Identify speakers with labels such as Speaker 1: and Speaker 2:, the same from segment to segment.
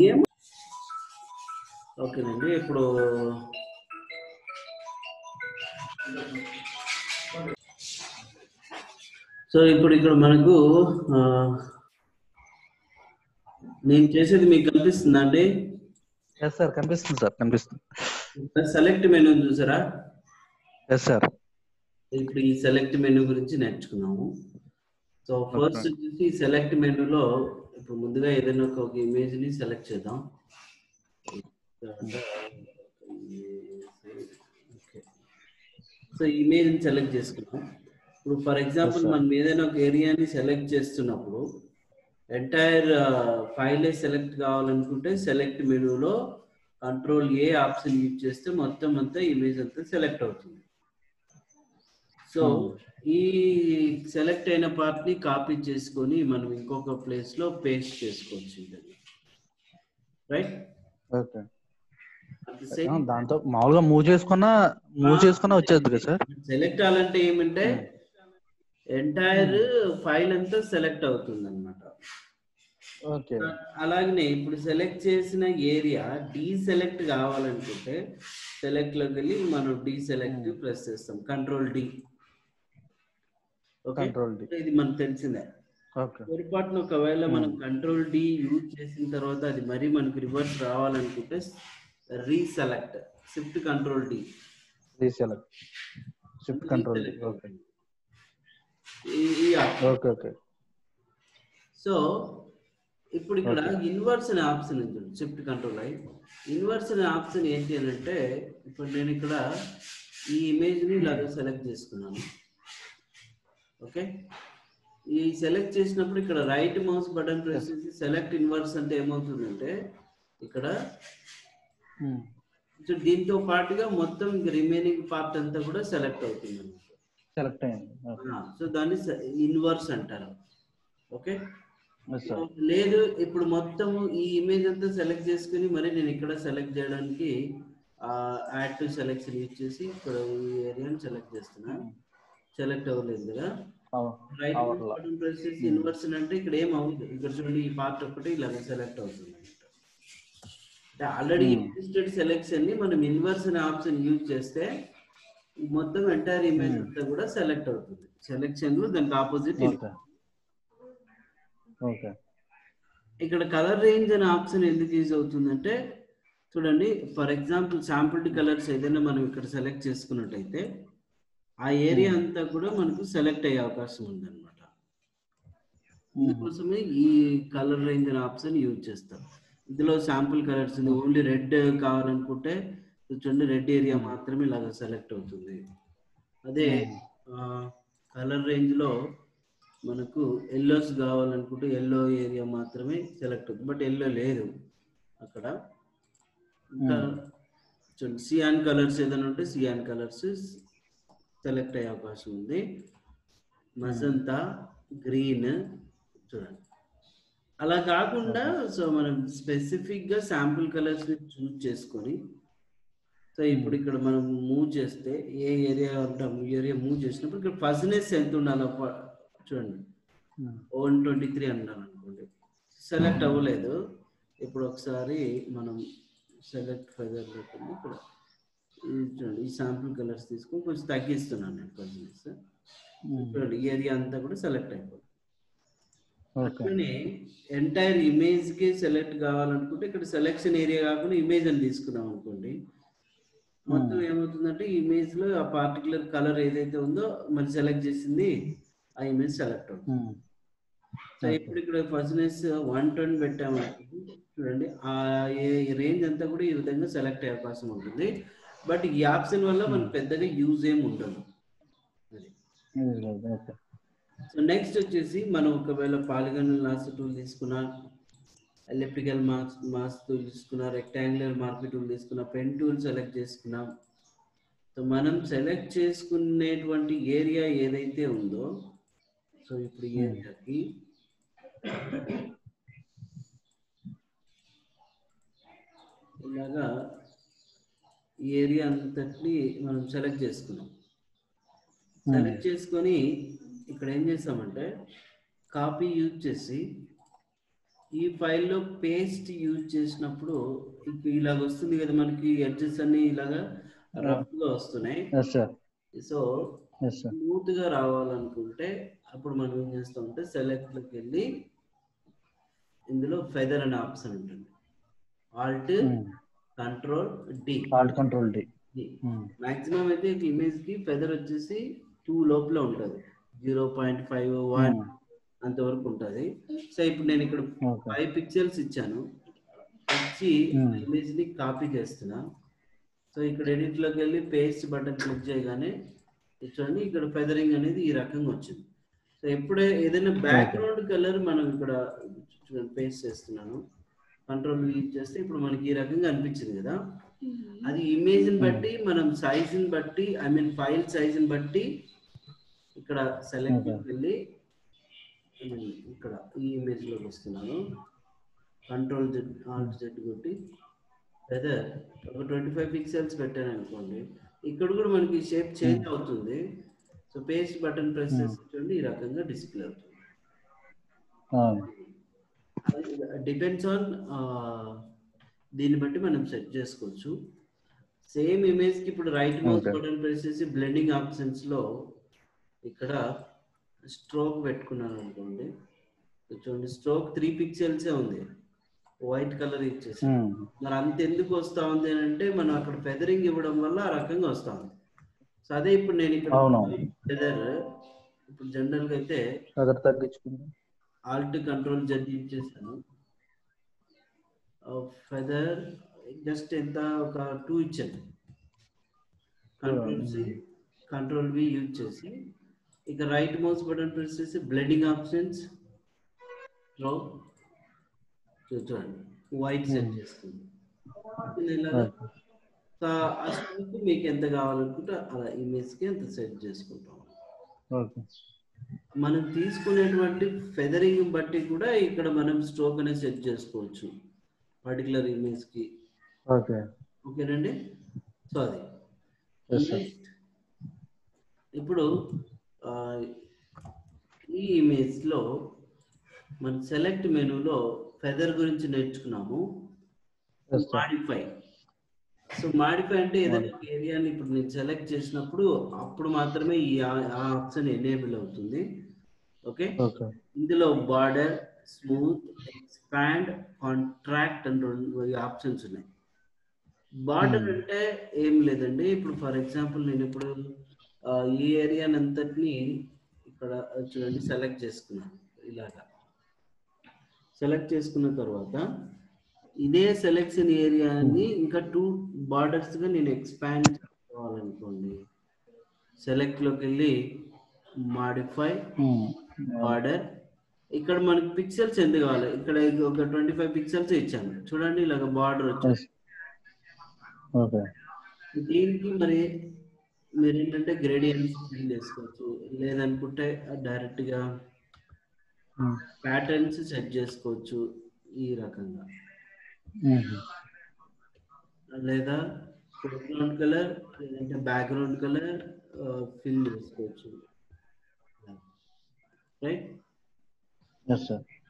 Speaker 1: ఏం ఓకేనండి. ఇప్పుడు ఇప్పుడు ఇక్కడ మనకు నేను చేసేది మీకు కనిపిస్తుందా అండి?
Speaker 2: ఎస్ సార్, కనిపిస్తుంది సార్, కనిపిస్తుంది.
Speaker 1: సెలెక్ట్ మెనూ చూసారా?
Speaker 2: Yes sir.
Speaker 1: ఇప్పుడు ఈ సెలెక్ట్ మెనూ గురించి నేర్చుకున్నాము. సో ఫస్ట్ వచ్చేసి సెలెక్ట్ మెనూలో ఇప్పుడు ముందుగా ఏదైనా ఒక ఇమేజ్ ని సెలెక్ట్ చేద్దాం. సో ఇమేజ్ ని సెలెక్ట్ చేసుకున్నాం. ఇప్పుడు ఫర్ ఎగ్జాంపుల్ మనం ఏదైనా ఒక ఏరియాని సెలెక్ట్ చేస్తున్నప్పుడు ఎంటైర్ ఫైల్ సెలెక్ట్ కావాలనుకుంటే సెలెక్ట్ మెనూలో కంట్రోల్ ఏ ఆప్షన్ యూజ్ చేస్తే మొత్తం అంతా ఇమేజ్ అంతా సెలెక్ట్ అవుతుంది. సో ఈ సెలెక్ట్ అయిన పార్ట్ ని కాపీ చేసుకొని మనం ఇంకొక ప్లేస్ లో పేస్ట్ చేసుకోవచ్చు. రైట్?
Speaker 2: ఓకే. దాంతో మామూలుగా మూవ్ చేసుకున్నా వచ్చేది కదా సార్.
Speaker 1: సెలెక్ట్ అవ్వాలంటే ఏమంటే ఎంటైర్ ఫైల్ అంతా సెలెక్ట్ అవుతుంది అన్నమాట.
Speaker 2: ఓకే.
Speaker 1: అలాగనే ఇప్పుడు సెలెక్ట్ చేసిన ఏరియా డీసెలెక్ట్ కావాలనుకుంటే సెలెక్ట్ లోకి వెళ్ళి మనం డీసెలెక్ట్ ప్రెస్ చేస్తాం, కంట్రోల్ డి. ఓకే, ఇది మనకు తెలిసిందే. పొరపాటున ఒకవేళ మనం కంట్రోల్ డి యూజ్ చేసిన తర్వాత అది మరి మనకు రివర్స్ రావాలనుకుంటే reselect, shift control D,
Speaker 2: reselect, shift control D. Okay okay.
Speaker 1: So ఇప్పుడు ఇక్కడ ఇన్వర్స్ అనే ఆప్షన్ ఉంది, షిఫ్ట్ కంట్రోల్ ఐ. ఇన్వర్స్ అనే ఆప్షన్ ఏంటి అని అంటే, ఇప్పుడు నేను ఇక్కడ ఈ ఇమేజ్ ని ఇలాగ సెలెక్ట్ చేసుకున్నాను. ఓకే, ఈ సెలెక్ట్ చేసినప్పుడు ఇక్కడ రైట్ మౌస్ బటన్ ప్రెస్ చేసి సెలెక్ట్ ఇన్వర్స్ అంటే ఏమవుతుందంటే ఇక్కడ దీంతో పాటుగా మొత్తం రిమైనింగ్ పార్ట్ అంతా కూడా సెలెక్ట్ అవుతుంది.
Speaker 2: సెలెక్ట్ అయింది.
Speaker 1: సో దాన్ని ఇన్వర్స్ అంటారు. ఓకే, లేదు ఇప్పుడు మొత్తం ఈ ఇమేజ్ అంతా సెలెక్ట్ చేసుకుని మరి నేను ఇక్కడ సెలెక్ట్ చేయడానికి యాడ్ టు సెలెక్షన్ యూజ్ చేసి ఇక్కడ ఈ ఏరియాని సెలెక్ట్ చేస్తున్నా. సెలెక్ట్ అవ్వలేదు కదా, రైట్ బటన్ ప్రెస్ చేసి ఇన్వర్స్ అంటే ఇక్కడ ఏం అవ్వదు. ఇక్కడ చూడండి, ఈ పార్ట్ ఒకటి ఇలాగ సెలెక్ట్ అవుతుంది. అంటే ఆల్రెడీ ఎగ్జిస్టెడ్ సెలెక్షన్ ని మనం ఇన్వర్స్ అనే ఆప్షన్ యూజ్ చేస్తే మొత్తం ఎంటైర్ ఇమేజ్ అంతా కూడా సెలెక్ట్ అవుతుంది. సెలెక్షన్ లో దానికి ఆపోజిట్. ఇక్కడ కలర్ రేంజ్ అనే ఆప్షన్ ఎందుకు యూజ్ అవుతుందంటే చూడండి, ఫర్ ఎగ్జాంపుల్ శాంపుల్డ్ కలర్స్ ఏదైనా మనం ఇక్కడ సెలెక్ట్ చేసుకున్నట్టయితే ఆ ఏరియా అంతా కూడా మనకు సెలెక్ట్ అయ్యే అవకాశం ఉందన్నమాట. అందుకోసమే ఈ కలర్ రేంజ్ అనే ఆప్షన్ యూజ్ చేస్తాం. ఇందులో శాంపుల్ కలర్స్ ఉంది, ఓన్లీ రెడ్ కావాలనుకుంటే చూడండి రెడ్ ఏరియా మాత్రమే ఇలాగ సెలెక్ట్ అవుతుంది. అదే కలర్ రేంజ్ లో మనకు ఎల్లోస్ కావాలనుకుంటే ఎల్లో ఏరియా మాత్రమే సెలెక్ట్ అవుతుంది. బట్ ఎల్లో లేదు అక్కడ. ఇంకా చూడండి సియాన్ కలర్స్ ఏదైనా ఉంటే సియాన్ కలర్స్ సెలెక్ట్ అయ్యే అవకాశం ఉంది. మజంతా, గ్రీన్ చూడండి. అలా కాకుండా సో మనం స్పెసిఫిక్ గా శాంపుల్ కలర్స్ ని చూస్ చేసుకొని సో ఇప్పుడు ఇక్కడ మనం మూవ్ చేస్తే ఏ ఏరియా ఉంటాం, ఏరియా మూవ్ చేసినప్పుడు ఇక్కడ ఫజినెస్ ఎంత ఉండాలి చూడండి, 123 అన్నాను అనుకోండి, సెలెక్ట్ అవ్వలేదు. ఇప్పుడు ఒకసారి మనం సెలెక్ట్ ఫెదర్ లేకుండా ఇక్కడ చూడండి ఈ శాంపుల్ కలర్స్ తీసుకొని కొంచెం తగ్గిస్తున్నాను నేను ఫజినెస్. చూడండి ఈ ఏరియా అంతా కూడా సెలెక్ట్ అయిపోతుంది. అట్లనే ఎంటైర్ ఇమేజ్ కి సెలెక్ట్ కావాలనుకుంటే ఇక్కడ సెలెక్షన్ ఏరియా కాకుండా ఇమేజ్ అని తీసుకున్నాం అనుకోండి, మొత్తం ఏమవుతుందంటే ఇమేజ్ లో ఆ పర్టికులర్ కలర్ ఏదైతే ఉందో మరి సెలెక్ట్ చేసింది ఆ ఇమేజ్ సెలెక్ట్ అవుతుంది. సో ఇప్పుడు ఇక్కడ ఫజినెస్ 120 పెట్టామనుకోండి, చూడండి ఆ రేంజ్ అంతా కూడా ఈ విధంగా సెలెక్ట్ అయ్యే అవకాశం ఉంటుంది. బట్ ఈ ఆప్షన్ వల్ల మనకు పెద్దగా యూజ్ ఏమి ఉండదు. సో నెక్స్ట్ వచ్చేసి మనం ఒకవేళ పాలిగన్ లాస్ టూల్ తీసుకున్నా, ఎలిప్టికల్ మాస్క్ టూల్ తీసుకున్నా, రెక్టాంగులర్ మార్క్ టూల్ తీసుకున్నా, పెన్ టూల్ సెలెక్ట్ చేసుకున్నాం. సో మనం సెలెక్ట్ చేసుకునేటువంటి ఏరియా ఏదైతే ఉందో, సో ఇప్పుడు ఈ ఏరియాకి ఇలాగా ఈ ఏరియా అంతటిని మనం సెలెక్ట్ చేసుకున్నాం. సెలెక్ట్ చేసుకొని ఇక్కడ ఏం చేస్తామంటే కాపీ యూజ్ చేసి ఈ ఫైల్లో పేస్ట్ యూజ్ చేసినప్పుడు ఇలాగ వస్తుంది కదా, మనకి ఎడ్జెస్ అన్ని ఇలాగా రఫ్గా వస్తున్నాయి.
Speaker 2: Yes sir.
Speaker 1: So
Speaker 2: yes sir.
Speaker 1: స్మూత్గా రావాలనుకుంటే అప్పుడు మనం ఏం చేస్తామంటే సెలెక్ట్లోకి వెళ్ళి ఇందులో ఫెదర్ అనే ఆప్షన్ ఉంటుంది. Alt control D.
Speaker 2: Alt control D.
Speaker 1: Maximum అయితే ఇమేజ్ కి ఫెదర్ వచ్చేసి 2 లోపల ఉంటుంది, 0.5 1 అంతవరకు ఉంటుంది. సో ఇప్పుడు నేను ఇక్కడ 5 పిక్సెల్స్ ఇచ్చాను, ఇచ్చి ఇమేజ్ ని కాపీ చేస్తున్నా. సో ఇక్కడ ఎడిట్ లోకి వెళ్ళి పేస్ట్ బటన్ క్లిక్ చేయగానే చూడండి ఇక్కడ ఫెదరింగ్ అనేది ఈ రకంగా వచ్చింది. సో ఎప్పుడే ఏదైనా బ్యాక్గ్రౌండ్ కలర్ మనం ఇక్కడ చూడండి పేస్ట్ చేస్తున్నాను, కంట్రోల్ యూజ్ చేస్తే ఇప్పుడు మనకి ఈ రకంగా అనిపించింది కదా. అది ఇమేజ్ ని బట్టి మనం సైజ్ ని బట్టి, ఐ మీన్ ఫైల్ సైజ్ ని బట్టి ఇక్కడ సెలెక్ట్ వెళ్ళి ఇక్కడ ఈ ఇమేజ్ లోకి వస్తున్నాను, కంట్రోల్ జెడ్ ఆల్ట్ జెడ్ కొట్టి వెదర్ ఒక 25 పిక్సెల్స్ పెట్టాను అనుకోండి, ఇక్కడ కూడా మనకి షేప్ చేంజ్ అవుతుంది. సో పేస్ట్ బటన్ ప్రెస్ చేసి ఈ రకంగా డిస్ప్లే అవుతుంది. డిపెండ్స్ ఆన్ దీన్ని బట్టి మనం సెట్ చేసుకోవచ్చు. సేమ్ ఇమేజ్ కి ఇప్పుడు రైట్ మౌస్ బటన్ ప్రెస్ చేసి బ్లెండింగ్ ఆప్షన్స్ లో ఇక్కడ స్ట్రోక్ పెట్టుకున్నాను అనుకోండి, చూడండి స్ట్రోక్ 3 పిక్సెల్సే ఉంది, వైట్ కలర్ ఇచ్చేసి. మరి అంత ఎందుకు వస్తా ఉంది అని అంటే మనం అక్కడ ఫెదరింగ్ ఇవ్వడం వల్ల ఆ రకంగా వస్తా ఉంది. సో అదే ఇప్పుడు నేను ఇక్కడ ఫెదర్ ఇప్పుడు జనరల్ గా అయితే ఆల్ట్ కంట్రోల్ జెడ్ యూజ్ చేస్తాను. ఫెదర్ జస్ట్ ఎంత ఒక 2 ఇచ్చాను, control C control V use చేసి ఇక రైట్ మౌస్ బటన్ ప్రెస్ చేసి బ్లెండింగ్ ఆప్షన్స్ లో చూడండి వైట్ సెట్ చేస్తుంది. మీకు ఎంత కావాలనుకుంటే అలా ఇమేజ్ కి ఎంత సెట్ చేసుకుంటాం. మనం తీసుకునేటువంటి ఫెదరింగ్ బట్టి కూడా ఇక్కడ మనం స్ట్రోక్ అనేది సెట్ చేసుకోవచ్చు పర్టికులర్ ఇమేజ్ కి. ఓకేనండి. సో అది ఇప్పుడు ఈ ఇమేజ్ లో మన సెలెక్ట్ మెనూలో ఫెదర్ గురించి నేర్చుకున్నాము. మాడిఫై. సో మాడిఫై అంటే ఏదైనా ఏరియాని ఇప్పుడు నేను సెలెక్ట్ చేసినప్పుడు అప్పుడు మాత్రమే ఈ ఆప్షన్ ఎనేబుల్ అవుతుంది. ఓకే, ఇందులో బార్డర్, స్మూత్, ఎక్స్పాండ్, కాంట్రాక్ట్ అని 2 ఆప్షన్స్ ఉన్నాయి. బార్డర్ అంటే ఏం లేదండి, ఇప్పుడు ఫర్ ఎగ్జాంపుల్ నేను ఇప్పుడు ఈ ఏరియాని అంతటిని ఇక్కడ చూడండి సెలెక్ట్ చేసుకున్నాను. ఇలాగా సెలెక్ట్ చేసుకున్న తర్వాత ఇదే సెలెక్షన్ ఏరియాని ఇంకా 2 బార్డర్స్ గా నేను ఎక్స్పాండ్ చేసుకోవాలనుకోండి, సెలెక్ట్ లోకి వెళ్ళి మాడిఫై బార్డర్, ఇక్కడ మనకి పిక్సెల్స్ ఎంత కావాలి, ఇక్కడ ఒక 25 పిక్సెల్స్ ఇచ్చాను చూడండి, ఇలాగ బార్డర్ వచ్చింది. దీనికి మరి మీరు ఏంటంటే గ్రేడియంట్స్ చేసుకోవచ్చు, లేదనుకుంటే డైరెక్ట్ గా ప్యాటర్న్స్ సెట్ చేసుకోవచ్చు ఈ రకంగా, లేదా ఫోర్గ్రౌండ్ కలర్ లేదంటే బ్యాక్గ్రౌండ్ కలర్ ఫిల్ చేసుకోవచ్చు. రైట్,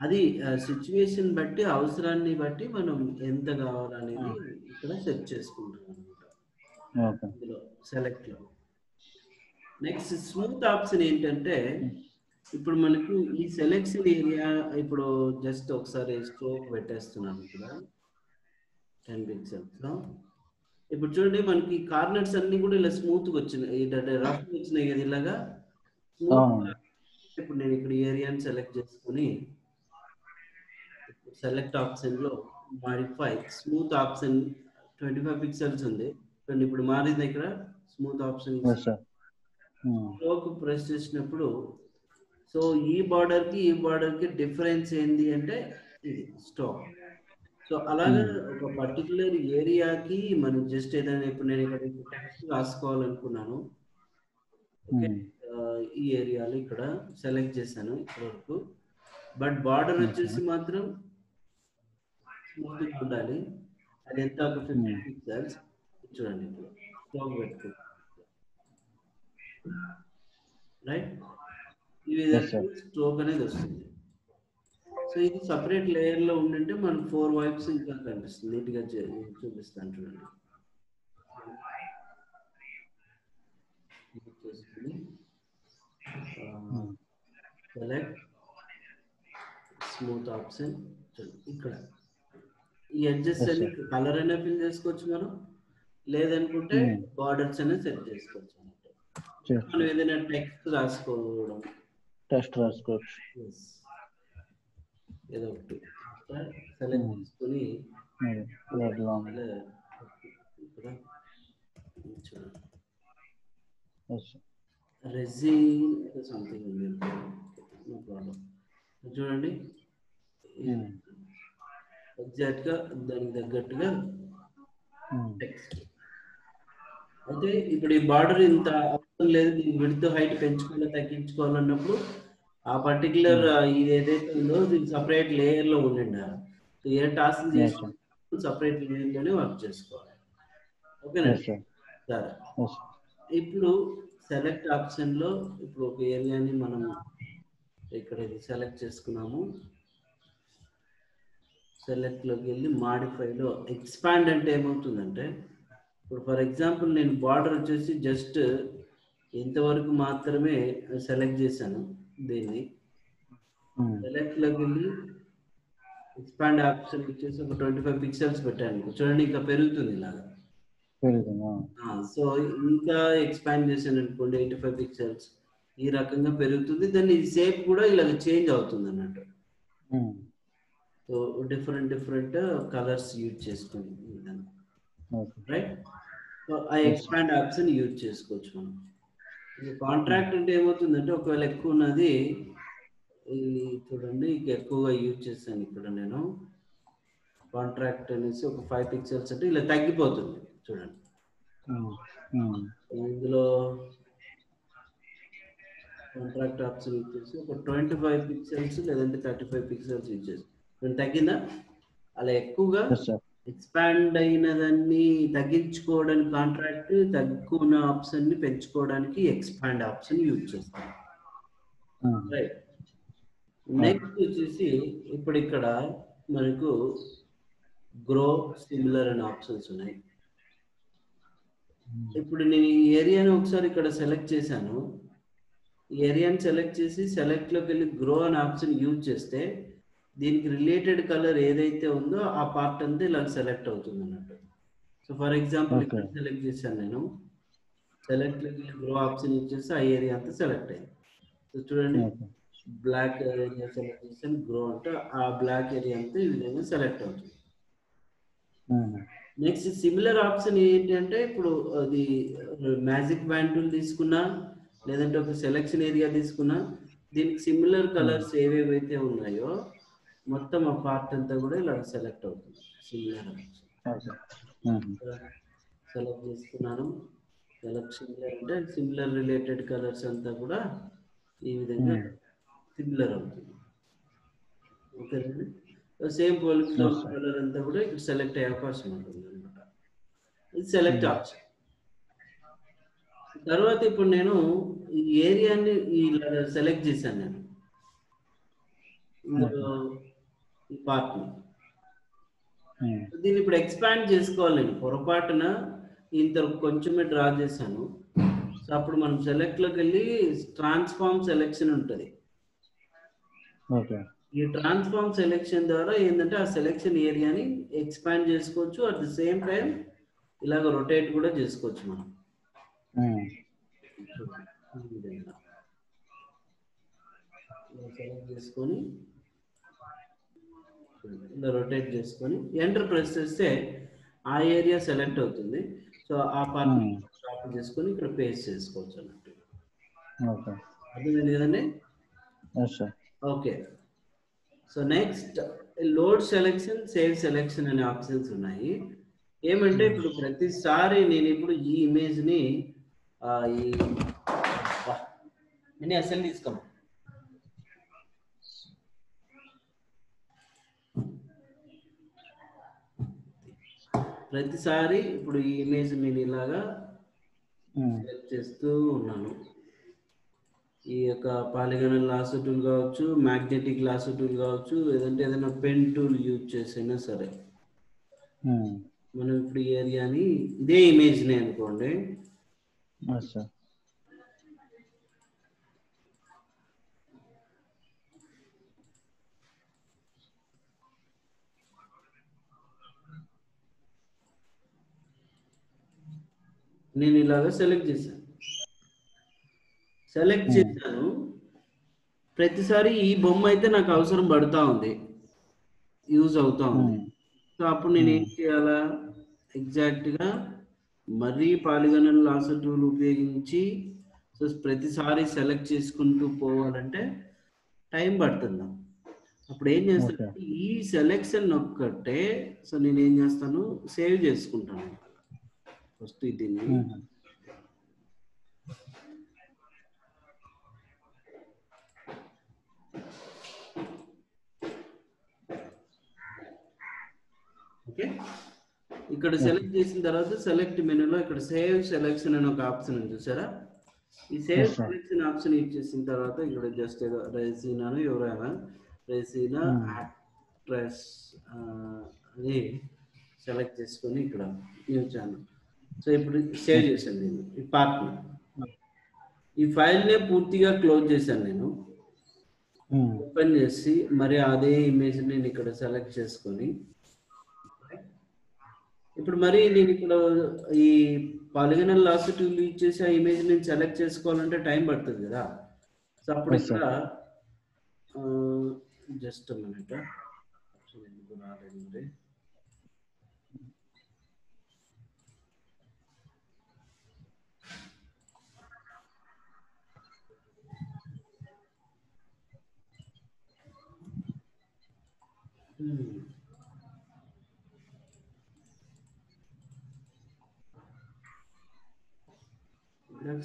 Speaker 1: అది సిచ్యువేషన్ బట్టి, అవసరాన్ని బట్టి మనం ఎంత కావాలనేది ఇక్కడ సెట్ చేసుకుంటాం అనమాట ఇందులో సెలెక్ట్ లో. నెక్స్ట్ స్మూత్ ఆప్షన్ ఏంటంటే ఇప్పుడు మనకు ఈ సెలెక్షన్ ఏరియా ఇప్పుడు జస్ట్ ఒకసారి స్ట్రోక్ పెట్టేస్తున్నాను ఇక్కడ 10 పిక్సెల్స్ లో. ఇప్పుడు చూడండి మనకి కార్నర్స్ అన్ని కూడా ఇలా స్మూత్ గా వచ్చినాయి, రఫ్ వచ్చినాయి కదా ఇలాగా స్మూత్. ఇప్పుడు నేను ఇక్కడ ఏరియాని సెలెక్ట్ చేసుకుని సెలెక్ట్ ఆప్షన్ లో మాడిఫై స్మూత్ ఆప్షన్ 25 పిక్సెల్స్ ఉంది, ఇప్పుడు మారింది ఇక్కడ స్మూత్ ఆప్షన్ స్ట్రోక్ ప్రెస్ చేసినప్పుడు. సో ఈ బార్డర్ కి ఈ బార్డర్ కి డిఫరెన్స్ ఏంది అంటే ఇది స్ట్రోక్. సో అలాగే ఒక పర్టికులర్ ఏరియాకి మనం జస్ట్ ఏదైనా ఇప్పుడు నేను ఇక్కడ టెక్స్ట్ రాసుకోవాలనుకున్నాను, ఈ ఏరియాలో ఇక్కడ సెలెక్ట్ చేశాను ఇప్పటి వరకు, బట్ బార్డర్ వచ్చేసి మాత్రం స్మూత్ ఉండాలి. అది ఎంత ఒక 50 పిక్సెల్స్ చూడండి, ఇప్పుడు స్ట్రోక్ పెట్టుకో రైట్, ఈ విధంగా స్ట్రోక్ అనేది వస్తుంది. సో ఇది సపరేట్ లేయర్ లో ఉండింటే మనకు 4 వైప్స్ ఇంకా కనిపిస్తుంది, నీట్ గా చూపిస్తాను చూడండి. సెలెక్ట్ స్మూత్ ఆప్షన్ ఇక్కడ ఈ అడ్జస్ట్ అని కలర్ అయినా ఫిల్ చేసుకోవచ్చు మనం, లేదనుకుంటే బార్డర్స్ అనేది సెట్ చేసుకోవచ్చు అన్నట్టు. మనం ఏదైనా టెక్స్ట్ రాసుకోవడం,
Speaker 2: టెక్స్ట్ రాసుకోవచ్చు,
Speaker 1: ఏదో ఒకటి సెలెక్ట్ చేసుకొని రెజిన్ సంథింగ్ ఉంది, నో ప్రాబ్లం. చూడండి ఎగ్జాక్ట్ గా దానికి తగ్గట్టుగా టెక్స్ట్. అయితే ఇప్పుడు ఈ బార్డర్ ఇంత అవసరం లేదు, దీని విడ్త్ హైట్ పెంచుకోవాలి తగ్గించుకోవాలన్నప్పుడు ఆ పర్టికులర్ ఇది ఏదైతే ఉందో దీనికి సపరేట్ లేయర్ లో ఉండండి. సో ఏ టాస్క్ చేసుకుంటే సపరేట్ లేయర్ లోనే వర్క్ చేసుకోవాలి. ఓకేనా? సరే, ఇప్పుడు సెలెక్ట్ ఆప్షన్ లో ఇప్పుడు ఒక ఏరియాని మనం ఇక్కడ సెలెక్ట్ చేసుకున్నాము. సెలెక్ట్ లోకి వెళ్ళి మాడిఫైలో ఎక్స్పాండ్ అంటే ఏమవుతుందంటే, ఇప్పుడు ఫర్ ఎగ్జాంపుల్ నేను బార్డర్ వచ్చేసి జస్ట్ ఇంతవరకు మాత్రమే సెలెక్ట్ చేశాను. దీన్ని సెలెక్ట్ లోకి వెళ్ళి ఎక్స్పాండ్ ఆప్షన్ వచ్చేసి ఒక 25 పిక్సెల్స్ పెట్టాను. చూడండి ఇంకా పెరుగుతుంది ఇలాగా. సో ఇంకా ఎక్స్పాండ్ చేశాను అనుకోండి 85 పిక్సెల్స్, ఈ రకంగా పెరుగుతుంది. దాన్ని షేప్ కూడా ఇలాగ చేంజ్ అవుతుంది అన్నట్టు. సో డిఫరెంట్ కలర్స్ యూజ్ చేసుకోండి రైట్. సో ఆ ఎక్స్పాండ్ ఆప్షన్ యూజ్ చేసుకోవచ్చు మనం. కాంట్రాక్ట్ అంటే ఏమవుతుందంటే, ఒకవేళ ఎక్కువ ఉన్నది చూడండి ఎక్కువగా యూజ్ చేశాను ఇక్కడ నేను. కాంట్రాక్ట్ అనేసి ఒక 5 పిక్సెల్స్ అంటే ఇలా తగ్గిపోతుంది చూడండి. ఇందులో కాంట్రాక్ట్ ఆప్షన్ యూజ్ చేసి ఒక 25 పిక్సెల్స్ లేదంటే 35 పిక్సెల్స్ యూజ్ చేసి తగ్గిందా. అలా ఎక్కువగా ఎక్స్పాండ్ అయిన దాన్ని తగ్గించుకోవడానికి కాంట్రాక్ట్, తగ్గున్న ఆప్షన్ ని పెంచుకోవడానికి ఎక్స్పాండ్ ఆప్షన్ యూజ్ చేస్తాం. రైట్. నెక్స్ట్ వచ్చేసి ఇప్పుడు ఇక్కడ మనకు గ్రో, సిమిలర్ అనే ఆప్షన్స్ ఉన్నాయి. ఇప్పుడు నేను ఈ ఏరియాని ఒకసారి ఇక్కడ సెలెక్ట్ చేశాను. ఈ ఏరియాని సెలెక్ట్ చేసి సెలెక్ట్ లోకి వెళ్ళి గ్రో అనే ఆప్షన్ యూజ్ చేస్తే దీనికి రిలేటెడ్ కలర్ ఏదైతే ఉందో ఆ పార్ట్ అంతా ఇలా సెలెక్ట్ అవుతుంది అన్నట్టు. సో ఫర్ ఎగ్జాంపుల్ ఇక్కడ సెలెక్ట్ చేశాను నేను. సెలెక్ట్ లోకి వెళ్ళి గ్రో ఆప్షన్ యూజ్ చేస్తే ఆ ఏరియా అంతా సెలెక్ట్ అయింది. సో చూడండి బ్లాక్ ఏరియా సెలెక్ట్ చేసాను, గ్రో అంటే ఆ బ్లాక్ ఏరియా అంతా ఈ విధంగా సెలెక్ట్ అవుతుంది. నెక్స్ట్ సిమిలర్ ఆప్షన్ ఏంటి అంటే, ఇప్పుడు అది మ్యాజిక్ బ్యాండ్ టూల్ తీసుకున్నా లేదంటే ఒక సెలెక్షన్ ఏరియా తీసుకున్నా దీనికి సిమిలర్ కలర్స్ ఏవేవైతే ఉన్నాయో మొత్తం ఆ పార్ట్ అంతా కూడా ఇలా సెలెక్ట్ అవుతుంది. సిమిలర్ సెలెక్ట్ చేసుకున్నాను. సెలెక్షన్ అంటే సిమిలర్ రిలేటెడ్ కలర్స్ అంతా కూడా ఈ విధంగా సిమిలర్ అవుతుంది. ఓకేనండి. సేమ్ పోలిఫ్లోర్ కలర్ అంతా కూడా ఇక్కడ సెలెక్ట్ అయ్యే అవకాశం ఉంటుంది అనమాట. ఇది సెలెక్ట్ ఆప్షన్. తర్వాత ఇప్పుడు నేను ఈ ఏరియాని సెలెక్ట్ చేశాను నేను ఈ పార్ట్ ని. దీన్ని ఇప్పుడు ఎక్స్పాండ్ చేసుకోవాలి. నేను పొరపాటున ఇంత కొంచెమే డ్రా చేశాను. సో అప్పుడు మనం సెలెక్ట్ లోకి వెళ్ళి ట్రాన్స్ఫార్మ్ సెలెక్షన్ ఉంటుంది. ఈ ట్రాన్స్ఫార్మ్ సెలెక్షన్ ద్వారా ఏంటంటే ఆ సెలెక్షన్ ఏరియాని ఎక్స్పాండ్ చేసుకోవచ్చు, అట్ ది సేమ్ టైం ఇలాగ రొటేట్ కూడా చేసుకోవచ్చు మనం. సెలెక్ట్ చేసుకొని ఇలా రొటేట్ చేసుకొని ఎంటర్ ప్రెస్ చేస్తే ఆ ఏరియా సెలెక్ట్ అవుతుంది. సో ఆ పార్ట్ స్టాప్ చేసుకొని ఇక్కడ పేస్ట్ చేసుకోవచ్చు అన్నట్టు. అర్థమైంది కదండి? Okay. So next load selection, save selection అనే ఆప్షన్స్ ఉన్నాయి. ఏమంటే ఇప్పుడు ప్రతిసారి నేను ఇప్పుడు ఈ ఇమేజ్ ని అసలు తీసుకో ప్రతిసారి ఇప్పుడు ఈ ఇమేజ్ నేను ఇలాగా సెలెక్ట్ చేస్తూ ఉన్నాను. ఈ యొక్క పాలిగనల్ లాసో టూల్ కావచ్చు, మ్యాగ్నెటిక్ లాసో టూల్ కావచ్చు, లేదంటే ఏదైనా పెన్ టూల్ యూజ్ చేసైనా సరే మనం ఇప్పుడు ఈ ఏరియాని ఇదే ఇమేజ్ని అనుకోండి.
Speaker 2: సార్
Speaker 1: నేను ఇలాగ సెలెక్ట్ చేశాను. ప్రతిసారి ఈ బొమ్మ అయితే నాకు అవసరం పడుతూ ఉంది, యూజ్ అవుతూ ఉంది. సో అప్పుడు నేను ఏం చేయాలా, ఎగ్జాక్ట్గా మరీ పాలిగనల్ లాసో టూల్ ఉపయోగించి సో ప్రతిసారి సెలెక్ట్ చేసుకుంటూ పోవాలంటే టైం పడుతుంది. అప్పుడు ఏం చేస్తాను, ఈ సెలెక్షన్ ఒక్కటే సో నేను ఏం చేస్తాను, సేవ్ చేసుకుంటాను. ఫస్ట్ దీన్ని ఓకే, ఇక్కడ సెలెక్ట్ చేసిన తర్వాత సెలెక్ట్ మెనూలో ఇక్కడ సేవ్ సెలెక్షన్ అని ఒక ఆప్షన్ ఉంది చూసారా. ఈ సేవ్ సెలెక్షన్ ఆప్షన్ యూజ్ చేసిన తర్వాత ఇక్కడ జస్ట్ ఏదో రెసీనాను ఎవరైనా రెసీనా యాక్ట్రెస్ అని సెలెక్ట్ చేసుకొని ఇక్కడ న్యూ ఛానల్. సో ఇప్పుడు సేవ్ చేశాను నేను ఈ పార్ట్ని, ఈ ఫైల్నే పూర్తిగా క్లోజ్ చేశాను నేను. ఓపెన్ చేసి మరి అదే ఇమేజ్ నేను ఇక్కడ సెలెక్ట్ చేసుకొని ఇప్పుడు మరి నేను ఇక్కడ ఈ పాలిగనల్ లాసో టూల్ యూజ్ చేసి ఆ ఇమేజ్ నేను సెలెక్ట్ చేసుకోవాలంటే టైం పడుతుంది కదా. సో అప్పుడు ఇక్కడ జస్ట్ మినిట్ ఎందుకు రాలేదండి.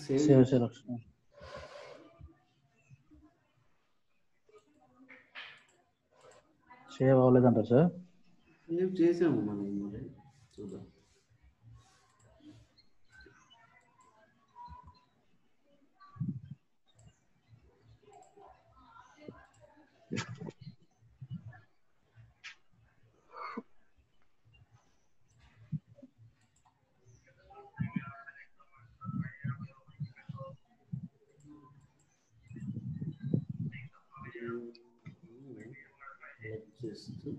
Speaker 2: సేవ్ సెలెక్షన్ సేవ్ అవ్వలేదంటారు సార్.
Speaker 1: సేవ్ చేసాము మనం, మరి చూద్దాం. చేస్తూ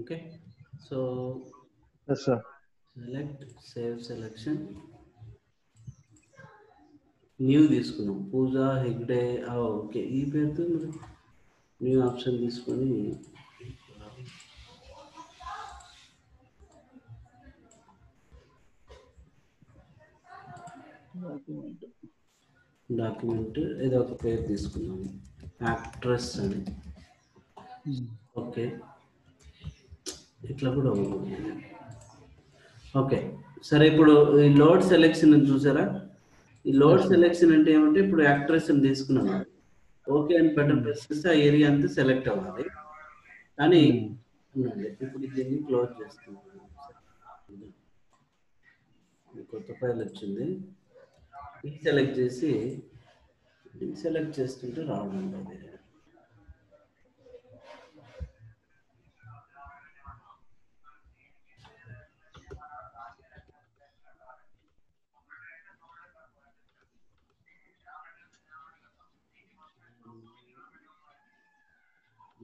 Speaker 1: okay. So select save selection new తీసుకున్నాం, పూజా హెగ్డే. ఓకే, ఈ పేరుతో మరి న్యూ ఆప్షన్ తీసుకొని డాక్యుమెంట్ ఏదో ఒక పేరు తీసుకున్నాము, యాక్ట్రెస్ అని. ఓకే, ఇట్లా కూడా ఓకే. సరే, ఇప్పుడు ఈ లోడ్ సెలెక్షన్ చూసారా. ఈ లోడ్ సెలెక్షన్ అంటే ఏమంటే ఇప్పుడు యాక్ట్రెస్ అని తీసుకున్నాను, ఓకే అని బటన్ ప్రెస్ చేస్తే ఆ ఏరియా అంతా సెలెక్ట్ అవ్వాలి. కానీ ఇప్పుడు దీన్ని క్లోజ్ చేస్తున్నాను, కొత్త ఫైల్ వచ్చింది, డీసెలెక్ట్ చేసి డీసెలెక్ట్ చేస్తుంటే రావడం లేదు.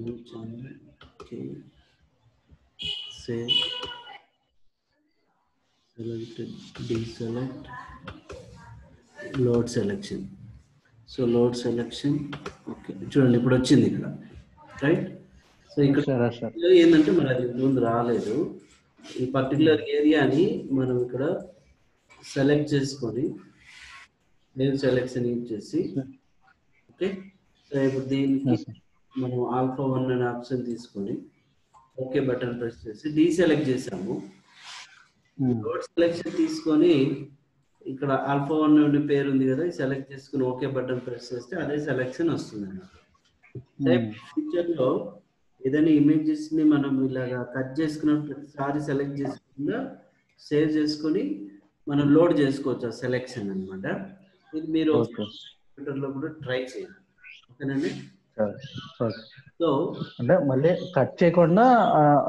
Speaker 1: New channel, okay. Save, selected, deselect, load selection. So load selection, okay. చూడండి ఇప్పుడు వచ్చింది ఇక్కడ, రైట్. సో ఇక్కడ ఏంటంటే మరి అది ముందు రాలేదు. ఈ పర్టికులర్ ఏరియాని మనం ఇక్కడ సెలెక్ట్ చేసుకొని నేను సెలెక్షన్ యూజ్ చేసి ఓకే. సో ఇప్పుడు దీనికి మనం ఆల్ఫా 1 అనే ఆప్షన్ తీసుకొని ఓకే బటన్ ప్రెస్ చేసి డీసెలెక్ట్ చేసాము. లోడ్ సెలెక్షన్ తీసుకొని ఇక్కడ ఆల్ఫా 1 అనే పేరు ఉంది కదా, సెలెక్ట్ చేసుకుని ఓకే బటన్ ప్రెస్ చేస్తే అదే సెలెక్షన్ వస్తుంది అన్నమాట. అంటే ఫ్యూచర్ లో ఏదైనా ఇమేజెస్ ని మనం ఇలాగా కట్ చేసుకున్న ప్రతిసారి సెలెక్ట్ చేసుకున్నా సేవ్ చేసుకొని మనం లోడ్ చేసుకోవచ్చు ఆ సెలెక్షన్ అన్నమాట. ఇది మీరు కంప్యూటర్లో కూడా ట్రై చేయండి, ఓకేనండి.
Speaker 2: సో అంటే మళ్ళీ కట్ చేయకుండా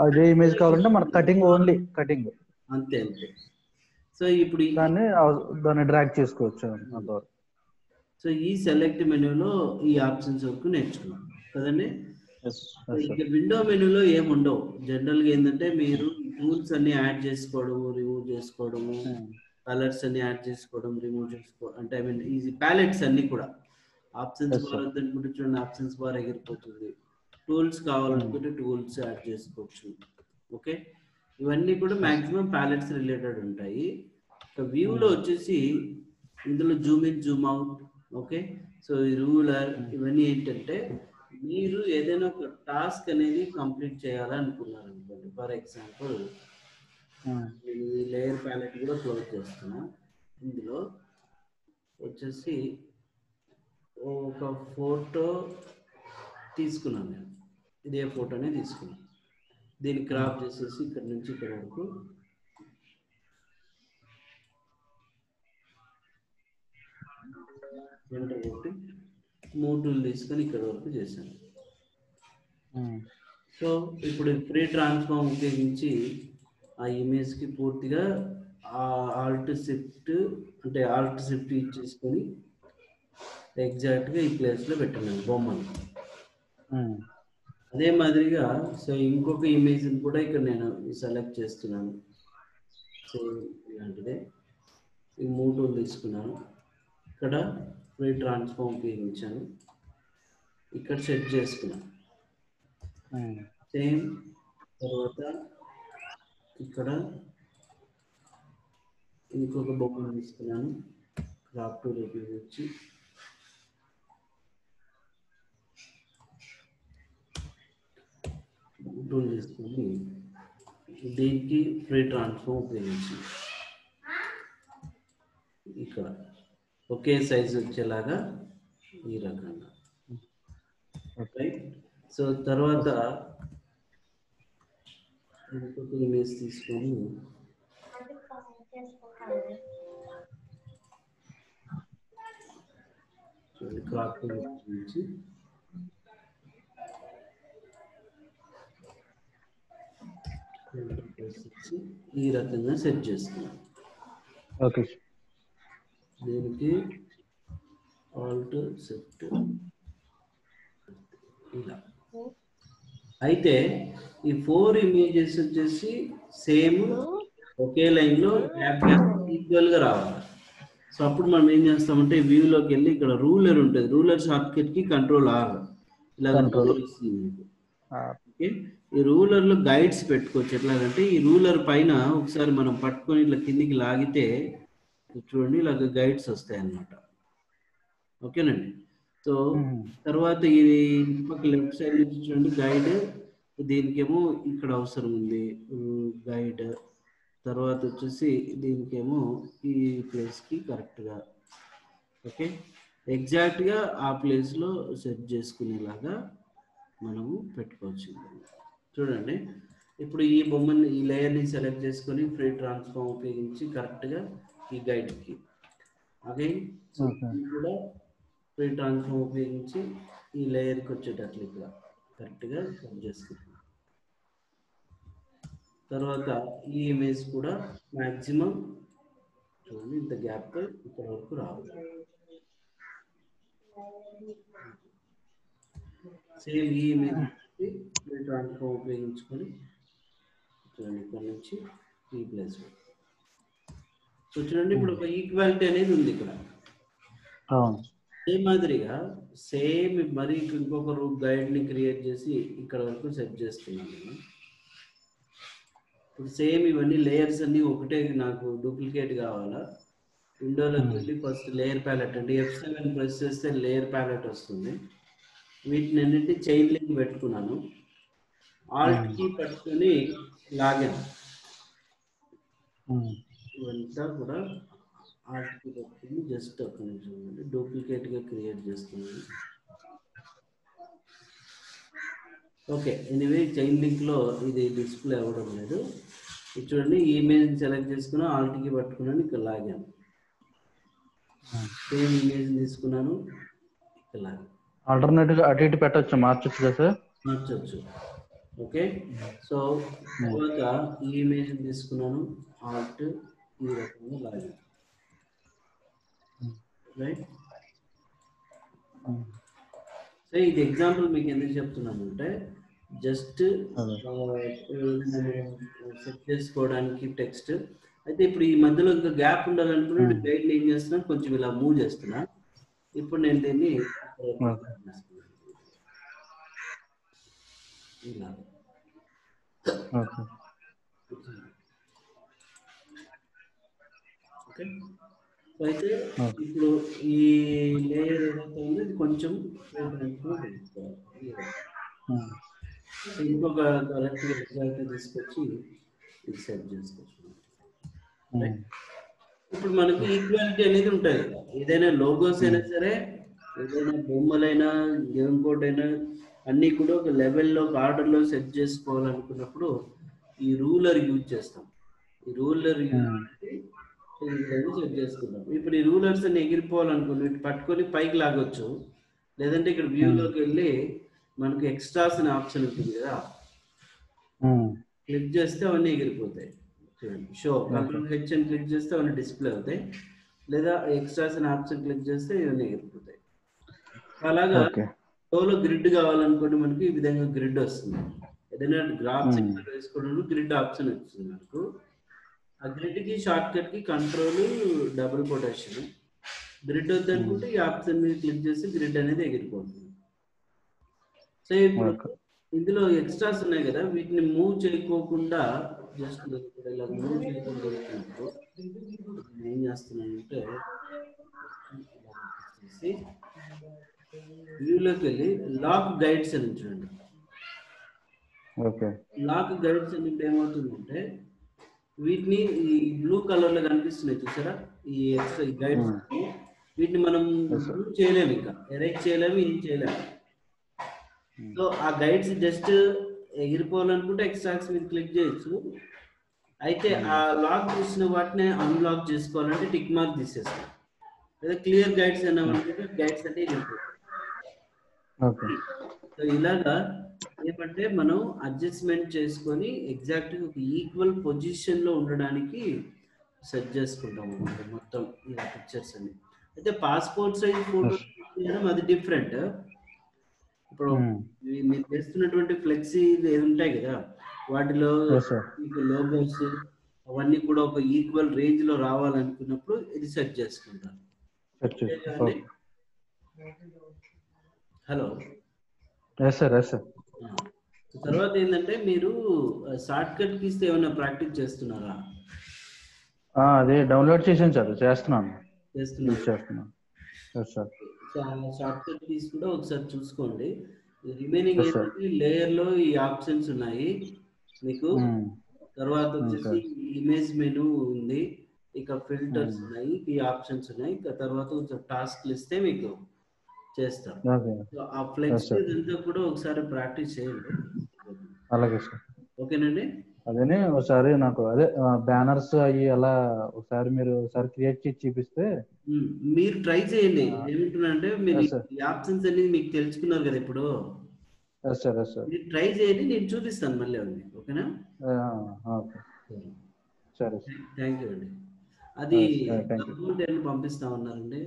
Speaker 2: అదే ఇమేజ్ కావాలంటే మన కటింగ్, ఓన్లీ కటింగ్
Speaker 1: అంతే అంతే. సో ఇప్పుడు
Speaker 2: దాన్ని డ్రాగ్ చేసుకోవచ్చు అంతవరకు.
Speaker 1: సో ఈ సెలెక్ట్ మెనూలో ఈ ఆప్షన్స్ వరకు నేర్చుకున్నాం కదండి. ఇక విండో మెనూలో ఏముండవు. జనరల్గా ఏంటంటే మీరు టూల్స్ అన్ని యాడ్ చేసుకోవడము, రిమూవ్ చేసుకోవడము, కలర్స్ అన్ని యాడ్ చేసుకోవడం, రిమూవ్ చేసుకోవడం, అంటే ఐ మీన్ ఈజీ ప్యాలెట్స్ అన్ని కూడా. ఆప్షన్స్ బార్ అనుకుంటే చూడండి, ఆప్షన్స్ బార్ ఎగిరిపోతుంది. టూల్స్ కావాలనుకుంటే టూల్స్ యాడ్ చేసుకోవచ్చు. ఓకే, ఇవన్నీ కూడా మాక్సిమం ప్యాలెట్స్ రిలేటెడ్ ఉంటాయి. వ్యూలో వచ్చేసి ఇందులో Zoom in, Zoom out. Okay, so ఈ రూలర్ ఇవన్నీ ఏంటంటే మీరు ఏదైనా ఒక టాస్క్ అనేది కంప్లీట్ చేయాలనుకున్నారు అనుకోండి. ఫర్ ఎగ్జాంపుల్ నేను ఈ లేయర్ ప్యాలెట్ కూడా క్లోజ్ చేస్తున్నా. ఇందులో వచ్చేసి ఒక ఫోటో తీసుకున్నాను నేను, ఇదే ఫోటోనే తీసుకున్నాను. దీన్ని క్రాప్ చేసేసి ఇక్కడ నుంచి ఇక్కడ వరకు ఎంటర్ కొట్టి మూటలు తీసుకొని ఇక్కడ వరకు చేశాను. సో ఇప్పుడు ఫ్రీ ట్రాన్స్ఫార్మ్ ఉపయోగించి ఆ ఇమేజ్కి పూర్తిగా ఆల్ట్ షిఫ్ట్ ఇచ్చేసుకొని ఎగ్జాక్ట్గా ఈ ప్లేస్లో పెట్టినాను బొమ్మను. అదే మాదిరిగా సో ఇంకొక ఇమేజ్ని కూడా ఇక్కడ నేను సెలెక్ట్ చేస్తున్నాను. సేమ్ ఇలాంటిదే ఈ మూటలు తీసుకున్నాను, ఇక్కడ ఫ్రీ ట్రాన్స్ఫార్మ్ ఉపయోగించాను, ఇక్కడ సెట్ చేసుకున్నాను. సేమ్ తర్వాత ఇక్కడ ఇంకొక బొమ్మను తీసుకున్నాను, క్రాప్ టూల్ ఉపయోగించి టూల్ తీసుకొని దీనికి ఫ్రీ ట్రాన్స్ఫార్మ్ ఉపయోగించి ఇక్కడ ఒకే సైజు వచ్చేలాగా ఈ రకంగా. రైట్, సో తర్వాత ఇంకొక ఇమేజ్ తీసుకొని క్రాప్ నుంచి ఈ రకంగా సెట్ చేస్తున్నాను.
Speaker 2: ఓకే,
Speaker 1: దీనికి ఆల్ట్ సెట్ ఇలా. అయితే ఈ 4 ఇమేజెస్ వచ్చేసి సేమ్ ఒకే లైన్లో ఈక్వల్గా రావాలి. సో అప్పుడు మనం ఏం చేస్తామంటే వ్యూలోకి వెళ్ళి ఇక్కడ రూలర్ ఉంటుంది, రూలర్ షార్ట్కట్కి Ctrl+R ఇలా వస్తుంది. ఓకే, ఈ రూలర్లో గైడ్స్ పెట్టుకోవచ్చు. ఎట్లాగంటే ఈ రూలర్ పైన ఒకసారి మనం పట్టుకొని ఇట్లా కిందికి లాగితే చూడండి ఇలాగ గైడ్స్ వస్తాయి అన్నమాట. ఓకేనండి. సో తర్వాత ఇది పక్క లెఫ్ట్ సైడ్ నుంచి చూడండి గైడ్, దీనికేమో ఇక్కడ అవసరం ఉంది గైడ్. తర్వాత వచ్చేసి దీనికేమో ఈ ప్లేస్కి కరెక్ట్గా ఓకే ఎగ్జాక్ట్గా ఆ ప్లేస్లో సెట్ చేసుకునేలాగా మనము పెట్టుకోవచ్చు. చూడండి ఇప్పుడు ఈ బొమ్మని, ఈ లేయర్ని సెలెక్ట్ చేసుకొని ఫ్రీ ట్రాన్స్ఫార్మ్ ఉపయోగించి కరెక్ట్గా ఈ గైడ్కి అగైన్ కూడా ఫ్రీ ట్రాన్స్ఫార్మ్ ఉపయోగించి ఈ లేయర్కి వచ్చేటట్లు ఇక్కడ కరెక్ట్గా సెట్ చేసుకుంటాం. తర్వాత ఈ ఇమేజ్ కూడా మ్యాక్సిమం చూడండి ఇంత గ్యాప్ ఇక్కడ వరకు రావాలి. సేమ్ ఈ ఇమేజ్ ఫ్రీ ట్రాన్స్ఫార్మ్ ఉపయోగించుకొని చూడండి ఇక్కడ నుంచి ఈ ప్లేస్. సో చూడండి ఇప్పుడు ఒక ఈక్వాలిటీ అనేది ఉంది ఇక్కడ. అదే మాదిరిగా సేమ్ మరి ఇంకొక రూట్ గైడ్ని క్రియేట్ చేసి ఇక్కడ వరకు సెట్ చేస్తున్నాను నేను. ఇప్పుడు సేమ్ ఇవన్నీ లేయర్స్ అన్ని ఒకటే నాకు డూప్లికేట్ కావాలా, విండోలోకి వెళ్ళి ఫస్ట్ లేయర్ ప్యాలెట్ అంటే F7 ప్రెస్ చేస్తే లేయర్ ప్యాలెట్ వస్తుంది. వీటిని అన్నింటి చైన్ లింక్ పెట్టుకున్నాను, ఆల్ట్ కీ పట్టుకొని లాగాను. ఇవంతా కూడా ఆల్ట్కి పట్టుకుని జస్ట్ ఒక నిమిషం డూప్లికేట్గా క్రియేట్ చేస్తున్నాను. ఓకే, ఎనీవే చైన్ లింక్లో ఇది డిస్ప్లే అవ్వడం లేదు. ఇది చూడండి, ఈ ఇమేజ్ సెలెక్ట్ చేసుకున్నా, ఆల్ట్కి పట్టుకున్నాను, ఇక్కడ లాగాను. సేమ్ ఇమేజ్ తీసుకున్నాను, ఇక్కడ లాగాను.
Speaker 2: ఆల్టర్నేటివ్ అటు ఇటు పెట్టచ్చు, మార్చొచ్చు కదా సార్?
Speaker 1: మార్చొచ్చు. ఓకే, సో తర్వాత ఈ ఇమేజ్ తీసుకున్నాను, ఆల్ట్ ఈ రకంగా లాగాను. రైట్. సో ఇది ఎగ్జాంపుల్ మీకు ఎందుకు చెప్తున్నాను అంటే జస్ట్ సెట్ చేసుకోవడానికి టెక్స్ట్. అయితే ఇప్పుడు ఈ మధ్యలో ఇంకా గ్యాప్ ఉండాలనుకున్నప్పుడు గైడ్ ఏం చేస్తున్నా, కొంచెం ఇలా మూవ్ చేస్తున్నా. ఇప్పుడు నేను దీన్ని ఇలా ఓకే. సో అయితే ఇప్పుడు ఈ లేయర్ ఏదైతే ఉందో ఇది కొంచెం ఇంకొక కరెక్ట్ ఎగ్జాంపుల్ తీసుకొచ్చి ఇది సెట్ చేసుకోవచ్చు. ఇప్పుడు మనకి ఈక్వాలిటీ అనేది ఉంటుంది. ఏదైనా లోగోస్ అయినా సరే, ఏదైనా బొమ్మలైనా, ఇంకోటైనా అన్నీ కూడా ఒక లెవెల్లో, ఒక ఆర్డర్లో సెట్ చేసుకోవాలనుకున్నప్పుడు ఈ రూలర్ యూజ్ చేస్తాం. ఈ రూలర్ సెట్ చేసుకుంటాం. ఇప్పుడు ఈ రూలర్స్ అన్ని ఎగిరిపోవాలనుకుని వీటి పట్టుకొని పైకి లాగొచ్చు, లేదంటే ఇక్కడ వ్యూలోకి వెళ్ళి మనకు ఎక్స్ట్రాస్ అనే ఆప్షన్ ఉంటుంది కదా, క్లిక్ చేస్తే అవన్నీ ఎగిరిపోతాయి. షో కంట్రోల్ హెచ్ అని క్లిక్ చేస్తే అవన్నీ డిస్ప్లే అవుతాయి, లేదా ఎక్స్ట్రాస్ అనే ఆప్షన్ క్లిక్ చేస్తే ఇవన్నీ ఎగిరిపోతాయి. అలాగా షోలో గ్రిడ్ కావాలనుకోండి, మనకి ఈ విధంగా గ్రిడ్ వస్తుంది. ఏదైనా గ్రాఫ్ సెక్టర్ వేసుకోవడానికి గ్రిడ్ ఆప్షన్ వచ్చింది మనకు. ఆ గ్రిడ్ కి షార్ట్ కట్ కి కంట్రోల్ డబుల్ కొటేషన్. గ్రిడ్ వద్దనుకుంటే ఈ ఆప్షన్ మీద క్లిక్ చేసి గ్రిడ్ అనేది ఎగిరిపోతుంది. సో ఇప్పుడు ఇందులో ఎక్స్ట్రాస్ ఉన్నాయి కదా, వీటిని మూవ్ చేయకోకుండా జస్ట్ ఇలా మూవ్ చేయకుండా ఏం చేస్తున్నానంటే వ్యూలోకి వెళ్ళి లాక్ గైడ్స్ అని చూడండి. లాక్ గైడ్స్ అని ఏమవుతుందంటే వీటిని ఈ బ్లూ కలర్ లో కనిపిస్తున్నాయి చూసారా, ఈ ఎక్స్ట్రా గైడ్స్, వీటిని మనం మూవ్ చేయలేము, ఇంకా ఎరేజ్ చేయలేము, ఏం చేయలేము. సో ఆ గైడ్స్ జస్ట్ ఎగిరిపోవాలనుకుంటే ఎక్స్ట్రాక్స్ మీద క్లిక్ చేయొచ్చు. అయితే ఆ లాక్ చేసిన వాటిని అన్లాక్ చేసుకోవాలంటే టిక్ మార్క్ తీసేస్తాం, లేదా క్లియర్ గైడ్స్ అన్నామంటే గైడ్స్ అంటే ఎగిరిపోతాయి. సో ఇలాగా ఏమంటే మనం అడ్జస్ట్మెంట్ చేసుకొని ఎగ్జాక్ట్గా ఒక ఈక్వల్ పొజిషన్ లో ఉండడానికి సెట్ చేసుకుంటాము మొత్తం ఈ పిక్చర్స్ అన్ని. అయితే పాస్పోర్ట్ సైజ్ ఫోటో తీయడం అది డిఫరెంట్. ఇప్పుడు మీరు చేస్తున్నటువంటి ఫ్లెక్సీ ఏది ఉంటాయి కదా, వాటిలో లోగోస్ అవన్నీ కూడా ఒక ఈక్వల్ రేంజ్ లో రావాలనుకున్నప్పుడు ఇది సెట్ చేసుకుంటారు. హలో తర్వాత ఏంటంటే మీరు షార్ట్ కట్ కీస్ ఏమైనా ప్రాక్టీస్ చేస్తున్నారా?
Speaker 2: అదే డౌన్లోడ్ చేసాను సార్, చేస్తున్నాను.
Speaker 1: షార్ట్ కట్ కీస్ కూడా ఒకసారి చూసుకోండి. రిమైనింగ్ ఏంటంటే లేయర్ లో ఈ ఆప్షన్స్ ఉన్నాయి మీకు. తర్వాత వచ్చేసి ఇమేజ్ మెనూ ఉంది, ఇక ఫిల్టర్స్ ఉన్నాయి, ఈ ఆప్షన్స్ ఉన్నాయి. తర్వాత టాస్క్లు ఇస్తే మీకు చేస్తాం. ఆ ఫ్లెక్స్ ఇదంతా కూడా ఒకసారి ప్రాక్టీస్ చేయండి.
Speaker 2: అలాగే సార్.
Speaker 1: ఓకేనండి.
Speaker 2: అదే ఒకసారి నాకు అదే బ్యానర్స్ అవి ఎలా ఒకసారి మీరు ఒకసారి క్రియేట్ చేసి చూపిస్తే.
Speaker 1: మీరు ట్రై చేయండి. ఏమంటున్నారంటే మీరు ఈ ఆప్షన్స్ అన్ని మీకు తెలుసుకున్నారు కదా ఇప్పుడు. మీరు ట్రై చేయండి, నేను చూపిస్తాను మళ్ళీ అవి. ఓకేనా?
Speaker 2: సరే,
Speaker 1: థ్యాంక్ యూ అండి. అది పంపిస్తా ఉన్నారండి.